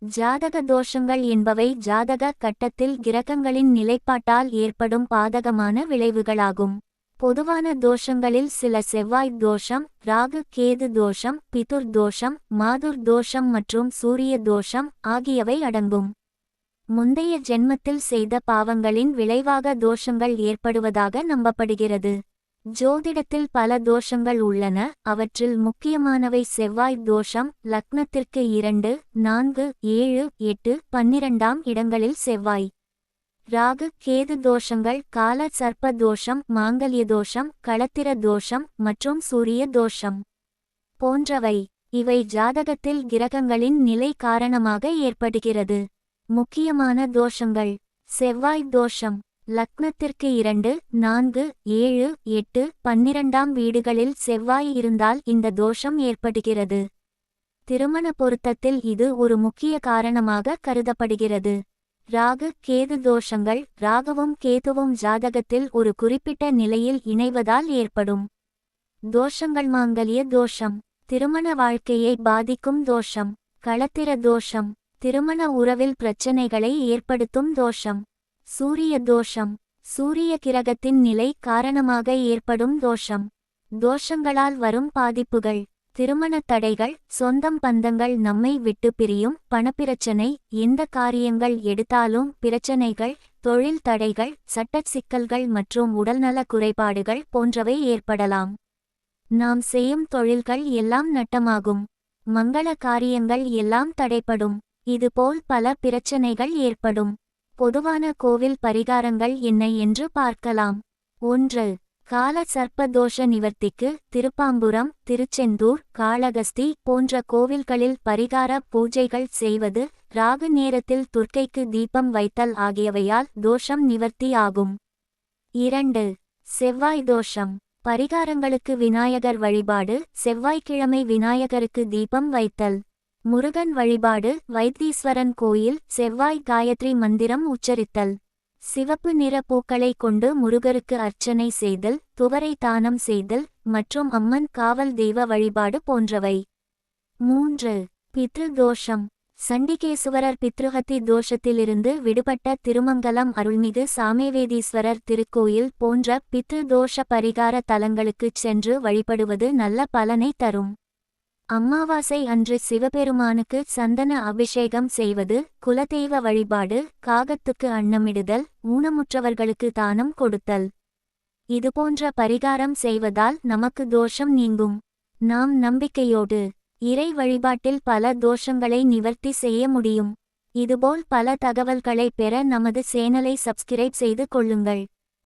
ஜாதக தோஷங்கள் என்பவை ஜாதக கட்டத்தில் கிரகங்களின் நிலைப்பாட்டால் ஏற்படும் பாதகமான விளைவுகளாகும். பொதுவான தோஷங்களில் சில செவ்வாய் தோஷம், ராகு கேது தோஷம், பிதுர் தோஷம், மாதுர் தோஷம் மற்றும் சூரிய தோஷம் ஆகியவை அடங்கும். முந்தைய ஜென்மத்தில் செய்த பாவங்களின் விளைவாக தோஷங்கள் ஏற்படுவதாக நம்பப்படுகிறது. ஜோதிடத்தில் பல தோஷங்கள் உள்ளன. அவற்றில் முக்கியமானவை செவ்வாய் தோஷம். லக்னத்திற்கு 2, 4, 7, 8, 12ஆம் இடங்களில் செவ்வாய். ராகு கேது தோஷங்கள் கால சர்ப்ப தோஷம், மாங்கல்ய தோஷம், களத்திர தோஷம் மற்றும் சூரிய தோஷம் போன்றவை. இவை ஜாதகத்தில் கிரகங்களின் நிலை காரணமாக ஏற்படுகிறது. முக்கியமான தோஷங்கள்: செவ்வாய் தோஷம். லக்னத்திற்கு 2, 4, 7, 8, 12ஆம் வீடுகளில் செவ்வாய் இருந்தால் இந்த தோஷம் ஏற்படுகிறது. திருமண பொருத்தத்தில் இது ஒரு முக்கிய காரணமாக கருதப்படுகிறது. ராகு கேது தோஷங்கள். ராகுவும் கேதுவும் ஜாதகத்தில் ஒரு குறிப்பிட்ட நிலையில் இணைவதால் ஏற்படும் தோஷங்கள். மாங்கல்ய தோஷம் திருமண வாழ்க்கையை பாதிக்கும் தோஷம். களத்திர தோஷம் திருமண உறவில் பிரச்சனைகளை ஏற்படுத்தும் தோஷம். சூரிய தோஷம் சூரிய கிரகத்தின் நிலை காரணமாக ஏற்படும் தோஷம். தோஷங்களால் வரும் பாதிப்புகள்: திருமண தடைகள், சொந்தம் பந்தங்கள் நம்மை விட்டு பிரியும், பணப்பிரச்சனை, எந்த காரியங்கள் எடுத்தாலும் பிரச்சனைகள், தொழில் தடைகள், சட்டச் சிக்கல்கள் மற்றும் உடல்நல குறைபாடுகள் போன்றவை ஏற்படலாம். நாம் செய்யும் தொழில்கள் எல்லாம் நட்டமாகும். மங்கள காரியங்கள் எல்லாம் தடைப்படும். இதுபோல் பல பிரச்சனைகள் ஏற்படும். பொதுவான கோவில் பரிகாரங்கள் என்ன என்று பார்க்கலாம். 1. கால சர்ப்ப தோஷ நிவர்த்திக்கு திருப்பாம்புரம், திருச்செந்தூர், காளகஸ்தி போன்ற கோவில்களில் பரிகார பூஜைகள் செய்வது, ராகு நேரத்தில் துர்க்கைக்கு தீபம் வைத்தல் ஆகியவையால் தோஷம் நிவர்த்தி ஆகும். 2. செவ்வாய் தோஷம் பரிகாரங்களுக்கு விநாயகர் வழிபாடு. செவ்வாய்க்கிழமை விநாயகருக்கு தீபம் வைத்தல். முருகன் வழிபாடு. வைத்தீஸ்வரன் கோயில் செவ்வாய் காயத்ரி மந்திரம் உச்சரித்தல். சிவப்பு நிற பூக்களை கொண்டு முருகருக்கு அர்ச்சனை செய்தல், துவரை தானம் செய்தல் மற்றும் அம்மன் காவல் தெய்வ வழிபாடு போன்றவை. 3. பித்ரு தோஷம் சண்டிகேசுவரர் பித்ருஹத்தி தோஷத்திலிருந்து விடுபட்ட திருமங்கலம் அருள்மிகு சாமவேதீஸ்வரர் திருக்கோயில் போன்ற பித்ரு தோஷ பரிகார தலங்களுக்குச் சென்று வழிபடுவது நல்ல பலனை தரும். அமாவாசை அன்று சிவபெருமானுக்கு சந்தன அபிஷேகம் செய்வது, குலதெய்வ வழிபாடு, காகத்துக்கு அன்னமிடுதல், ஊனமுற்றவர்களுக்கு தானம் கொடுத்தல் இதுபோன்ற பரிகாரம் செய்வதால் நமக்கு தோஷம் நீங்கும். நாம் நம்பிக்கையோடு இறை வழிபாட்டில் பல தோஷங்களை நிவர்த்தி செய்ய முடியும். இதுபோல் பல தகவல்களை பெற நமது சேனலை சப்ஸ்கிரைப் செய்து கொள்ளுங்கள்.